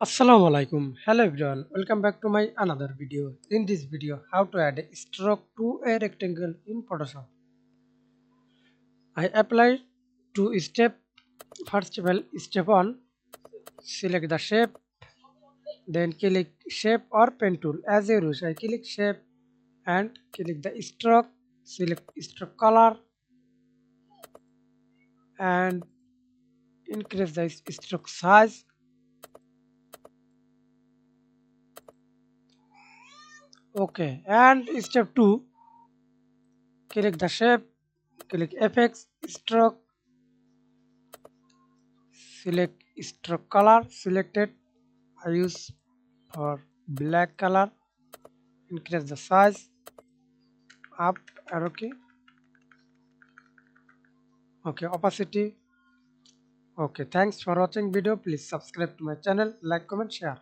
Assalamu alaikum. Hello everyone. Welcome back to my another video. In this video, how to add a stroke to a rectangle in Photoshop. I apply two step. First of all, step 1, select the shape, then click shape or pen tool. As you wish, I click shape and click the stroke, select stroke color and increase the stroke size. Okay, and step 2, click the shape, click FX, stroke, select stroke color selected. I use for black color. Increase the size, up arrow key. Okay, opacity. Okay, thanks for watching video. Please subscribe to my channel, like, comment, share.